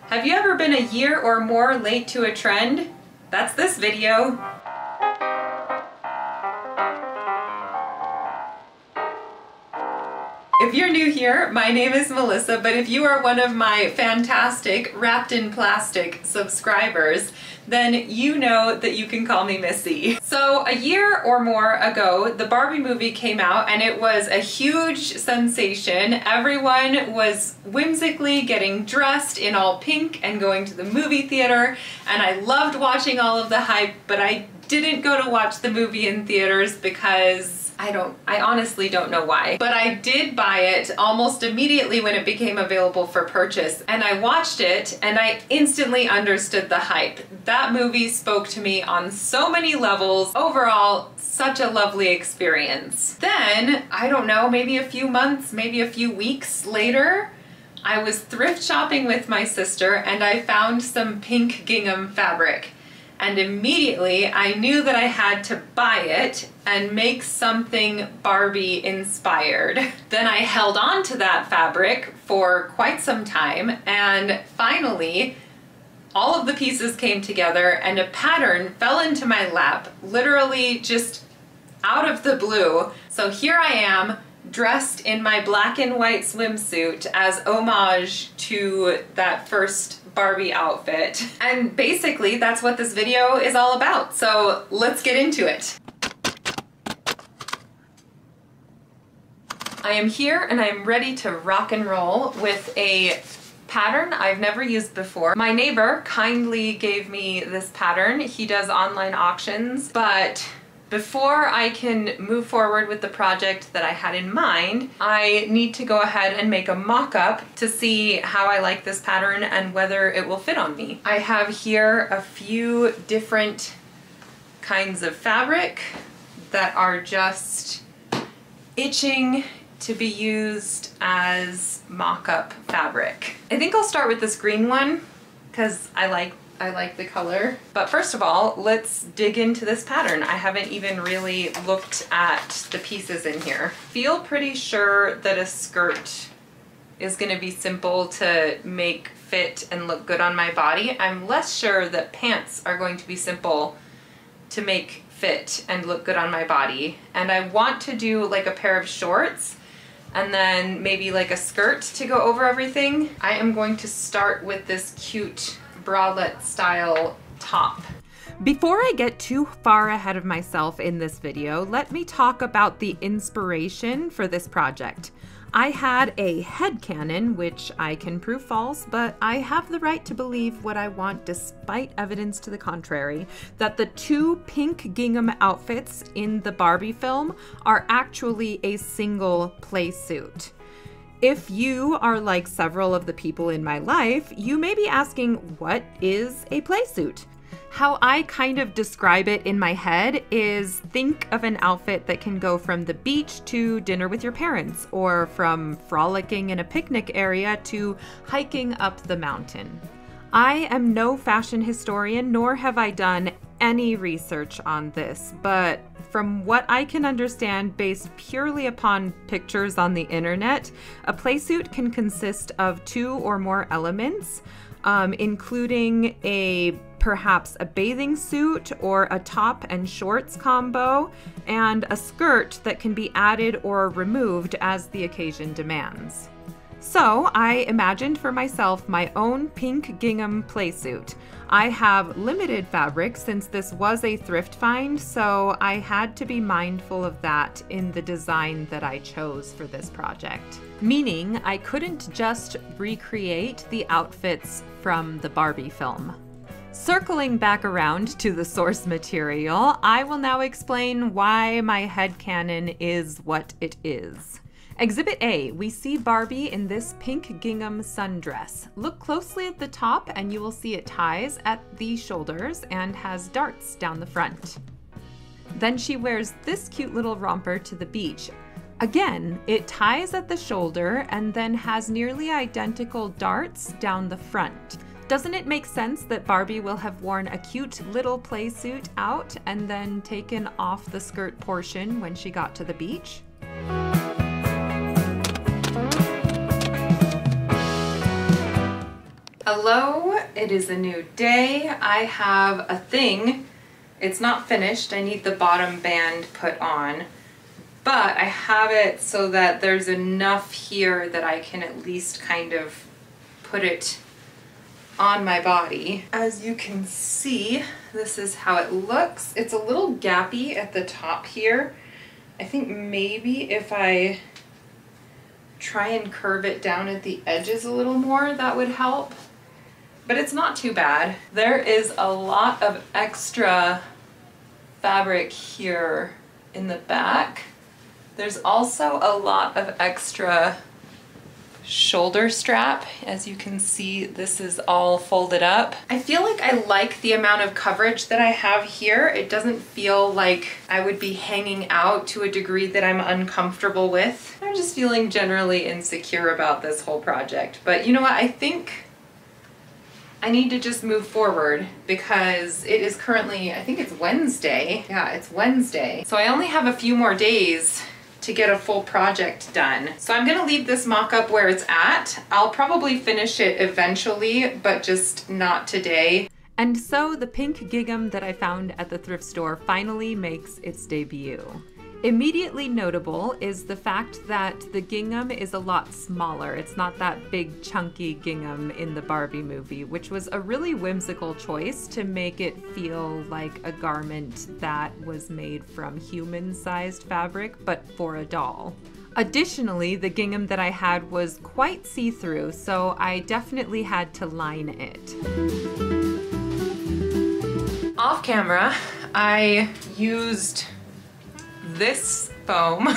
Have you ever been a year or more late to a trend? That's this video. If you're new here, my name is Melissa, but if you are one of my fantastic wrapped in plastic subscribers, then you know that you can call me Missy. So a year or more ago, the Barbie movie came out and it was a huge sensation. Everyone was whimsically getting dressed in all pink and going to the movie theater, and I loved watching all of the hype, but I didn't go to watch the movie in theaters because I honestly don't know why. But I did buy it almost immediately when it became available for purchase, and I watched it and I instantly understood the hype. That movie spoke to me on so many levels. Overall, such a lovely experience. Then, I don't know, maybe a few months, maybe a few weeks later, I was thrift shopping with my sister and I found some pink gingham fabric. And immediately I knew that I had to buy it and make something Barbie-inspired. Then I held on to that fabric for quite some time, and finally all of the pieces came together and a pattern fell into my lap, literally just out of the blue. So here I am, dressed in my black and white swimsuit as homage to that first Barbie outfit. And basically that's what this video is all about. So let's get into it. I am here and I'm ready to rock and roll with a pattern I've never used before. My neighbor kindly gave me this pattern. He does online auctions, but before I can move forward with the project that I had in mind, I need to go ahead and make a mock-up to see how I like this pattern and whether it will fit on me. I have here a few different kinds of fabric that are just itching to be used as mock-up fabric. I think I'll start with this green one because I like the color. But first of all, let's dig into this pattern. I haven't even really looked at the pieces in here. Feel pretty sure that a skirt is gonna be simple to make fit and look good on my body. I'm less sure that pants are going to be simple to make fit and look good on my body. And I want to do like a pair of shorts and then maybe like a skirt to go over everything. I am going to start with this cute bralette style top. Before I get too far ahead of myself in this video, let me talk about the inspiration for this project. I had a headcanon, which I can prove false, but I have the right to believe what I want despite evidence to the contrary, that the two pink gingham outfits in the Barbie film are actually a single playsuit. If you are like several of the people in my life, you may be asking, what is a playsuit? How I kind of describe it in my head is, think of an outfit that can go from the beach to dinner with your parents, or from frolicking in a picnic area to hiking up the mountain. I am no fashion historian, nor have I done any research on this, but from what I can understand based purely upon pictures on the internet, a playsuit can consist of two or more elements, including perhaps a bathing suit or a top and shorts combo, and a skirt that can be added or removed as the occasion demands. So I imagined for myself my own pink gingham playsuit. I have limited fabric since this was a thrift find, so I had to be mindful of that in the design that I chose for this project. Meaning I couldn't just recreate the outfits from the Barbie film. Circling back around to the source material, I will now explain why my headcanon is what it is. Exhibit A, we see Barbie in this pink gingham sundress. Look closely at the top and you will see it ties at the shoulders and has darts down the front. Then she wears this cute little romper to the beach. Again, it ties at the shoulder and then has nearly identical darts down the front. Doesn't it make sense that Barbie will have worn a cute little playsuit out and then taken off the skirt portion when she got to the beach? Hello, it is a new day. I have a thing. It's not finished. I need the bottom band put on, but I have it so that there's enough here that I can at least kind of put it on my body. As you can see, this is how it looks. It's a little gappy at the top here. I think maybe if I try and curve it down at the edges a little more, that would help. But it's not too bad. There is a lot of extra fabric here in the back. There's also a lot of extra shoulder strap. As you can see, this is all folded up. I feel like I like the amount of coverage that I have here. It doesn't feel like I would be hanging out to a degree that I'm uncomfortable with. I'm just feeling generally insecure about this whole project. But you know what? I think I need to just move forward because it is currently, I think it's Wednesday. Yeah, it's Wednesday. So I only have a few more days to get a full project done. So I'm gonna leave this mock-up where it's at. I'll probably finish it eventually, but just not today. And so the pink gingham that I found at the thrift store finally makes its debut. Immediately notable is the fact that the gingham is a lot smaller. It's not that big chunky gingham in the Barbie movie, which was a really whimsical choice to make it feel like a garment that was made from human-sized fabric, but for a doll. Additionally, the gingham that I had was quite see-through, so I definitely had to line it. Off camera, I used this foam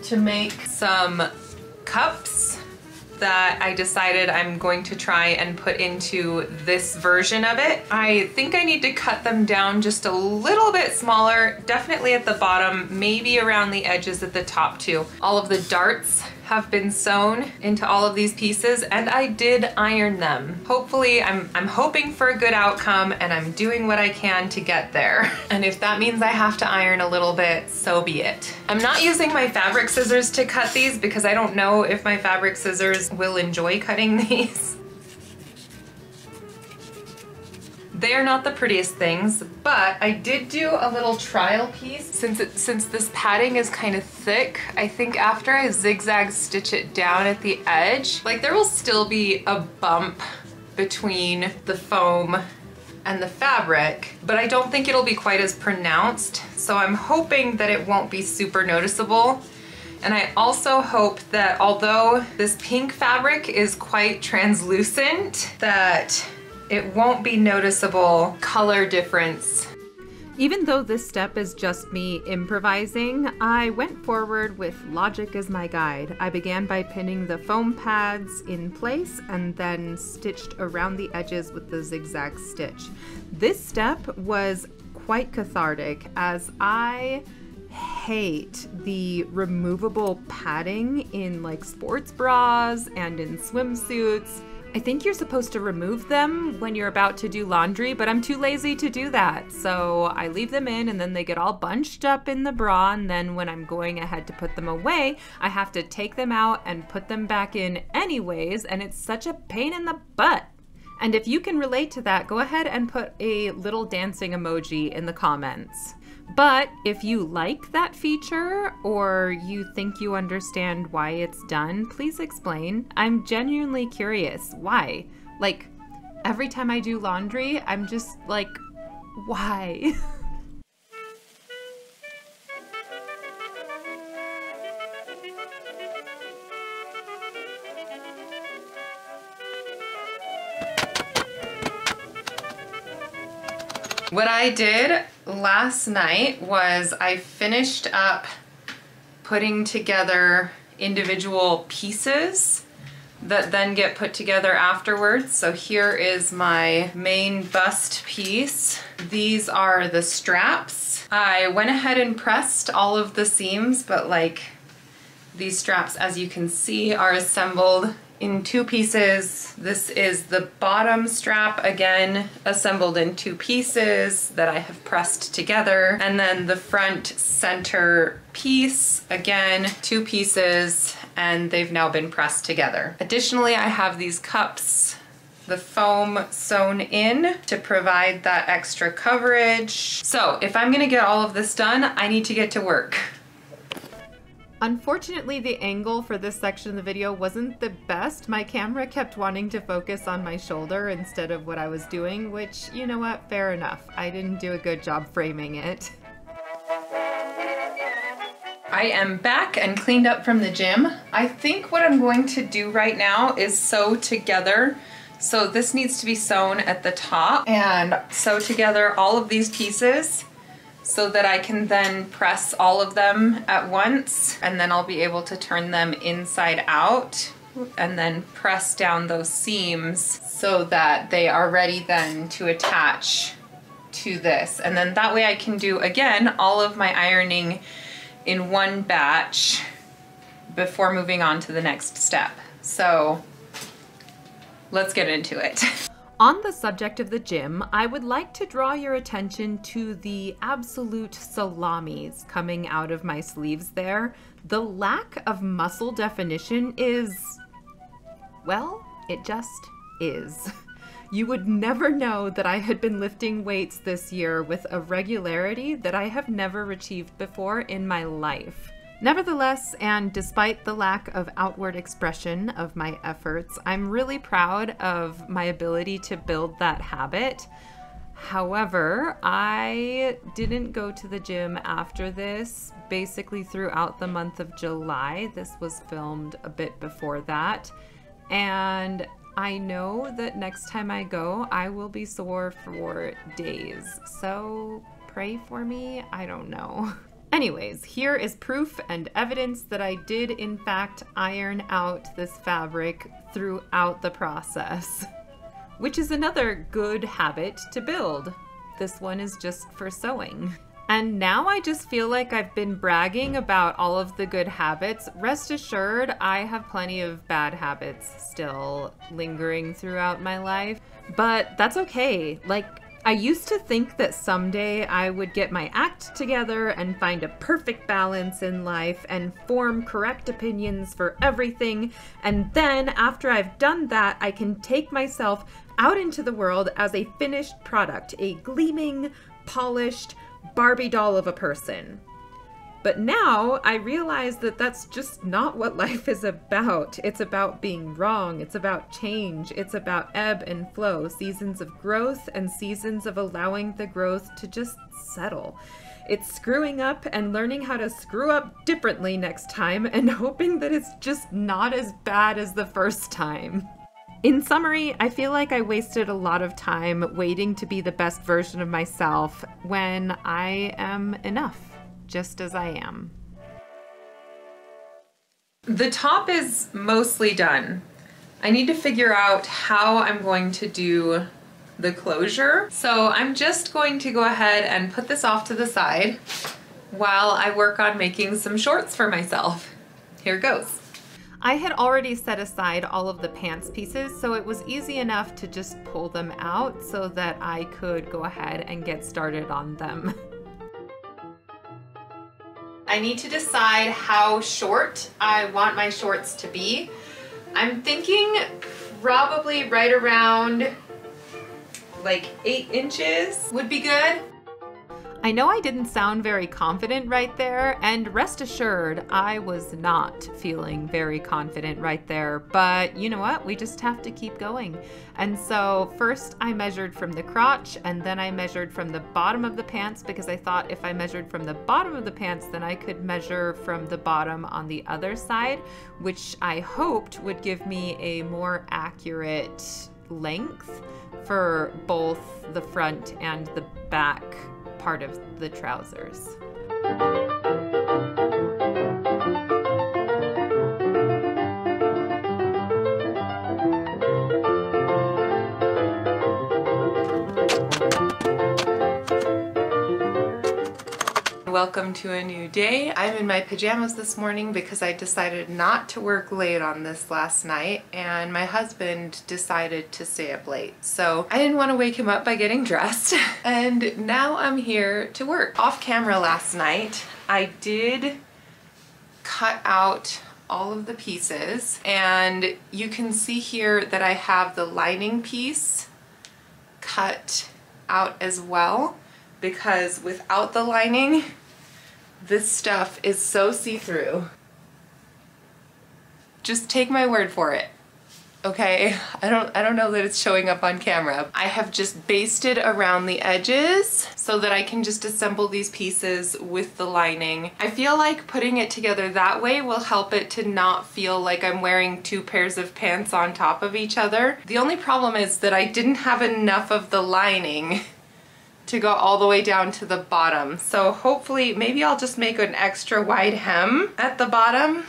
to make some cups that I decided I'm going to try and put into this version of it. I think I need to cut them down just a little bit smaller, definitely at the bottom, maybe around the edges at the top too. All of the darts have been sewn into all of these pieces and I did iron them. Hopefully, I'm hoping for a good outcome and I'm doing what I can to get there. And if that means I have to iron a little bit, so be it. I'm not using my fabric scissors to cut these because I don't know if my fabric scissors will enjoy cutting these. They are not the prettiest things, but I did do a little trial piece. Since this padding is kind of thick, I think after I zigzag stitch it down at the edge, like there will still be a bump between the foam and the fabric, but I don't think it'll be quite as pronounced. So I'm hoping that it won't be super noticeable. And I also hope that although this pink fabric is quite translucent, that it won't be noticeable color difference. Even though this step is just me improvising, I went forward with logic as my guide. I began by pinning the foam pads in place and then stitched around the edges with the zigzag stitch. This step was quite cathartic as I hate the removable padding in like sports bras and in swimsuits. I think you're supposed to remove them when you're about to do laundry, but I'm too lazy to do that. So I leave them in and then they get all bunched up in the bra, and then when I'm going ahead to put them away, I have to take them out and put them back in anyways, and it's such a pain in the butt. And if you can relate to that, go ahead and put a little dancing emoji in the comments. But if you like that feature or you think you understand why it's done, please explain. I'm genuinely curious. Why? Like, every time I do laundry, I'm just like, why? What I did last night was I finished up putting together individual pieces that then get put together afterwards. So here is my main bust piece. These are the straps. I went ahead and pressed all of the seams, but like these straps, as you can see, are assembled in two pieces. This is the bottom strap, again assembled in two pieces that I have pressed together, and then the front center piece, again two pieces, and they've now been pressed together. Additionally, I have these cups, the foam sewn in to provide that extra coverage. So if I'm gonna get all of this done, I need to get to work. Unfortunately, the angle for this section of the video wasn't the best. My camera kept wanting to focus on my shoulder instead of what I was doing, which, you know what, fair enough. I didn't do a good job framing it. I am back and cleaned up from the gym. I think what I'm going to do right now is sew together. So this needs to be sewn at the top and sew together all of these pieces so that I can then press all of them at once, and then I'll be able to turn them inside out and then press down those seams so that they are ready then to attach to this. And then that way I can do, again, all of my ironing in one batch before moving on to the next step. So let's get into it. On the subject of the gym, I would like to draw your attention to the absolute salamis coming out of my sleeves there. The lack of muscle definition is, well, it just is. You would never know that I had been lifting weights this year with a regularity that I have never achieved before in my life. Nevertheless, and despite the lack of outward expression of my efforts, I'm really proud of my ability to build that habit. However, I didn't go to the gym after this, basically throughout the month of July. This was filmed a bit before that. And I know that next time I go, I will be sore for days. So pray for me. I don't know. Anyways, here is proof and evidence that I did in fact iron out this fabric throughout the process, which is another good habit to build. This one is just for sewing. And now I just feel like I've been bragging about all of the good habits. Rest assured, I have plenty of bad habits still lingering throughout my life, but that's okay. Like, I used to think that someday I would get my act together and find a perfect balance in life and form correct opinions for everything. And then after I've done that, I can take myself out into the world as a finished product, a gleaming, polished Barbie doll of a person. But now I realize that that's just not what life is about. It's about being wrong. It's about change. It's about ebb and flow, seasons of growth and seasons of allowing the growth to just settle. It's screwing up and learning how to screw up differently next time and hoping that it's just not as bad as the first time. In summary, I feel like I wasted a lot of time waiting to be the best version of myself when I am enough. Just as I am. The top is mostly done. I need to figure out how I'm going to do the closure. So I'm just going to go ahead and put this off to the side while I work on making some shorts for myself. Here goes. I had already set aside all of the pants pieces, so it was easy enough to just pull them out so that I could go ahead and get started on them. I need to decide how short I want my shorts to be. I'm thinking probably right around like 8 inches would be good. I know I didn't sound very confident right there, and rest assured, I was not feeling very confident right there, but you know what? We just have to keep going. And so first I measured from the crotch, and then I measured from the bottom of the pants because I thought if I measured from the bottom of the pants, then I could measure from the bottom on the other side, which I hoped would give me a more accurate length for both the front and the back part of the trousers. Welcome to a new day. I'm in my pajamas this morning because I decided not to work late on this last night, and my husband decided to stay up late. So I didn't want to wake him up by getting dressed. And now I'm here to work. Off camera last night, I did cut out all of the pieces, and you can see here that I have the lining piece cut out as well, because without the lining, this stuff is so see-through. Just take my word for it. Okay, I don't know that it's showing up on camera. I have just basted around the edges so that I can just assemble these pieces with the lining. I feel like putting it together that way will help it to not feel like I'm wearing two pairs of pants on top of each other. The only problem is that I didn't have enough of the lining to go all the way down to the bottom. So hopefully, maybe I'll just make an extra wide hem at the bottom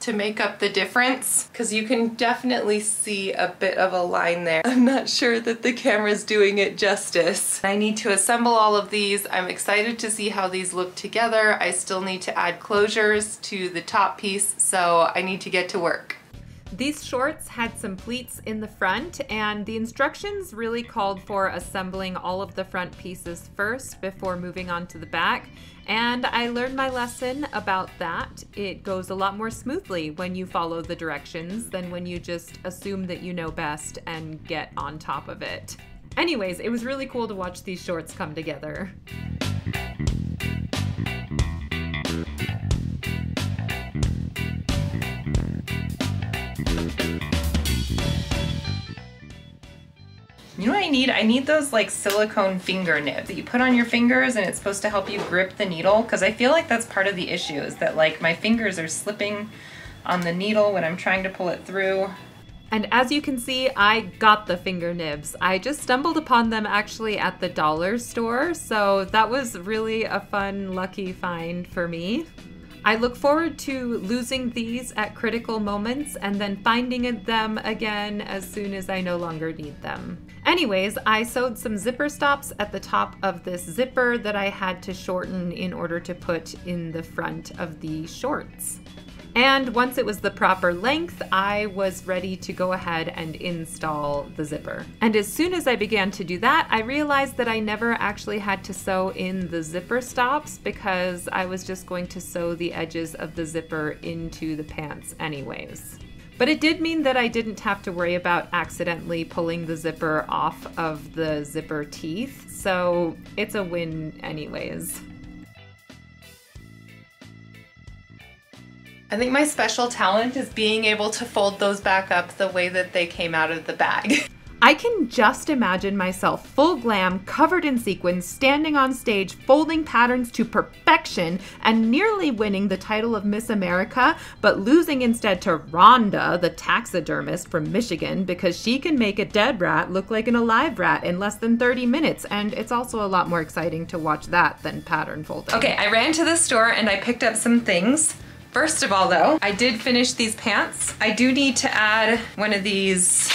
to make up the difference, because you can definitely see a bit of a line there. I'm not sure that the camera's doing it justice. I need to assemble all of these. I'm excited to see how these look together. I still need to add closures to the top piece, so I need to get to work. These shorts had some pleats in the front, and the instructions really called for assembling all of the front pieces first before moving on to the back. And I learned my lesson about that. It goes a lot more smoothly when you follow the directions than when you just assume that you know best and get on top of it. Anyways, it was really cool to watch these shorts come together. You know what I need? I need those like silicone finger nibs that you put on your fingers, and it's supposed to help you grip the needle, because I feel like that's part of the issue, is that like my fingers are slipping on the needle when I'm trying to pull it through. And as you can see, I got the finger nibs. I just stumbled upon them actually at the dollar store, so that was really a fun, lucky find for me. I look forward to losing these at critical moments and then finding them again as soon as I no longer need them. Anyways, I sewed some zipper stops at the top of this zipper that I had to shorten in order to put in the front of the shorts. And once it was the proper length, I was ready to go ahead and install the zipper. And as soon as I began to do that, I realized that I never actually had to sew in the zipper stops, because I was just going to sew the edges of the zipper into the pants anyways. But it did mean that I didn't have to worry about accidentally pulling the zipper off of the zipper teeth, so it's a win anyways. I think my special talent is being able to fold those back up the way that they came out of the bag. I can just imagine myself full glam, covered in sequins, standing on stage, folding patterns to perfection, and nearly winning the title of Miss America, but losing instead to Rhonda, the taxidermist from Michigan, because she can make a dead rat look like an alive rat in less than 30 minutes, and it's also a lot more exciting to watch that than pattern folding. Okay, I ran to the store and I picked up some things. First of all though, I did finish these pants. I do need to add one of these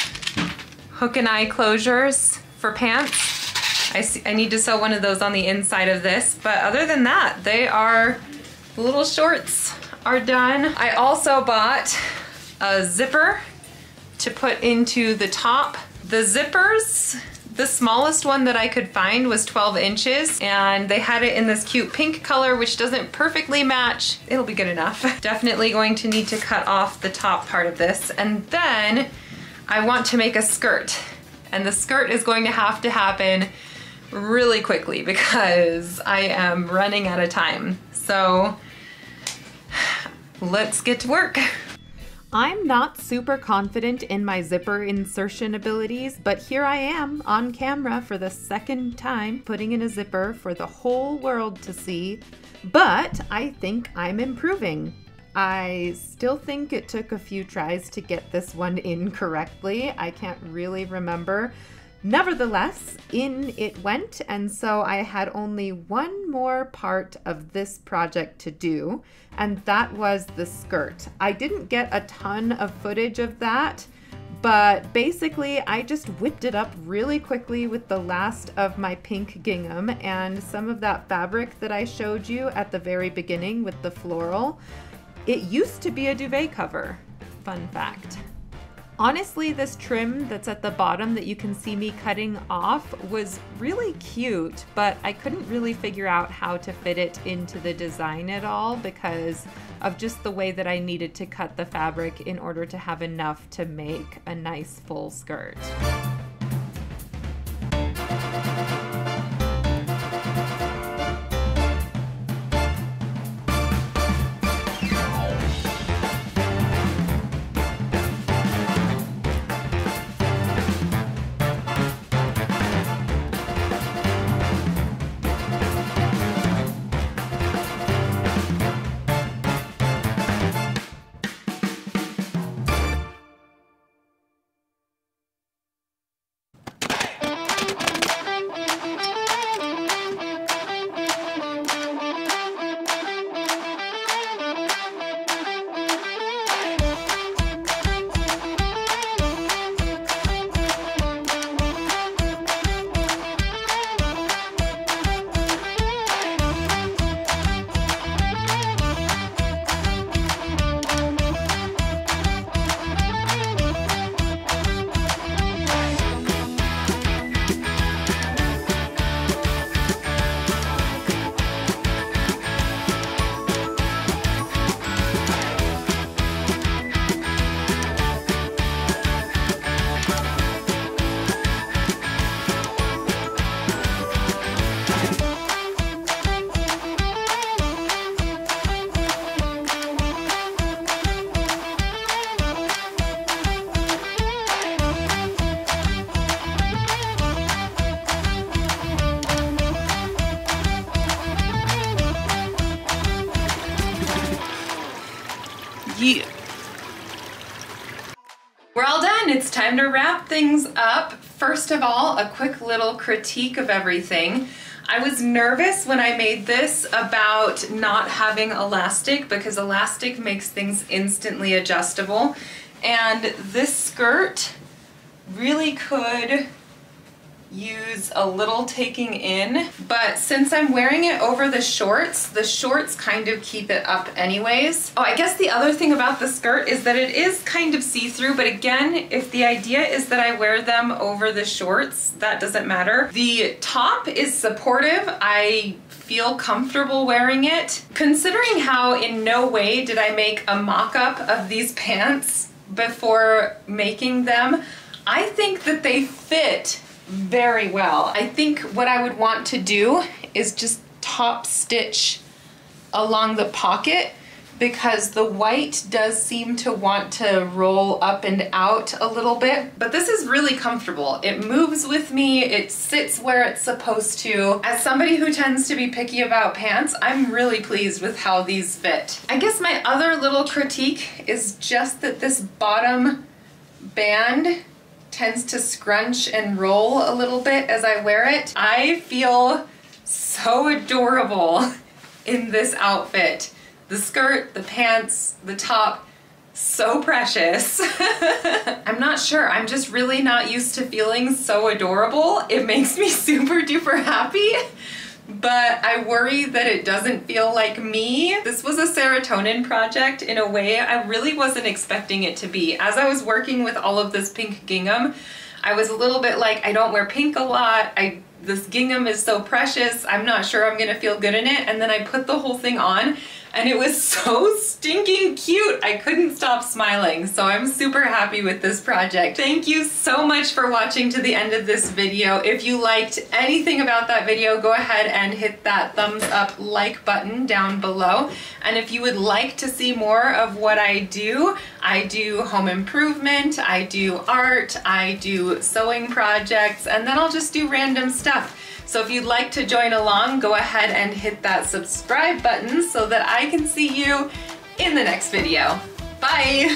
hook and eye closures for pants. I need to sew one of those on the inside of this, but other than that, the little shorts are done. I also bought a zipper to put into the top. The zippers, the smallest one that I could find was 12 inches, and they had it in this cute pink color, which doesn't perfectly match. It'll be good enough. Definitely going to need to cut off the top part of this. And then I want to make a skirt, and the skirt is going to have to happen really quickly because I am running out of time. So let's get to work. I'm not super confident in my zipper insertion abilities, but here I am on camera for the second time putting in a zipper for the whole world to see, but I think I'm improving. I still think it took a few tries to get this one in correctly. I can't really remember. Nevertheless, in it went, and so I had only one more part of this project to do, and that was the skirt. I didn't get a ton of footage of that, but basically I just whipped it up really quickly with the last of my pink gingham and some of that fabric that I showed you at the very beginning with the floral. It used to be a duvet cover, fun fact. Honestly, this trim that's at the bottom that you can see me cutting off was really cute, but I couldn't really figure out how to fit it into the design at all because of just the way that I needed to cut the fabric in order to have enough to make a nice full skirt. Yeah. We're all done. It's time to wrap things up. First of all, a quick little critique of everything. I was nervous when I made this about not having elastic because elastic makes things instantly adjustable. And this skirt really could use a little taking in, but since I'm wearing it over the shorts kind of keep it up anyways. Oh, I guess the other thing about the skirt is that it is kind of see-through, but again, if the idea is that I wear them over the shorts, that doesn't matter. The top is supportive. I feel comfortable wearing it. Considering how in no way did I make a mock-up of these pants before making them, I think that they fit very well. I think what I would want to do is just top stitch along the pocket because the white does seem to want to roll up and out a little bit, but this is really comfortable. It moves with me, it sits where it's supposed to. As somebody who tends to be picky about pants, I'm really pleased with how these fit. I guess my other little critique is just that this bottom band tends to scrunch and roll a little bit as I wear it. I feel so adorable in this outfit. The skirt, the pants, the top, so precious. I'm not sure, I'm just really not used to feeling so adorable. It makes me super duper happy, but I worry that it doesn't feel like me. This was a serotonin project in a way I really wasn't expecting it to be. As I was working with all of this pink gingham, I was a little bit like, I don't wear pink a lot. This gingham is so precious. I'm not sure I'm gonna feel good in it. And then I put the whole thing on and it was so stinking cute. I couldn't stop smiling. So I'm super happy with this project. Thank you so much for watching to the end of this video. If you liked anything about that video, go ahead and hit that thumbs up like button down below. And if you would like to see more of what I do home improvement, I do art, I do sewing projects, and then I'll just do random stuff. So if you'd like to join along, go ahead and hit that subscribe button so that I can see you in the next video. Bye!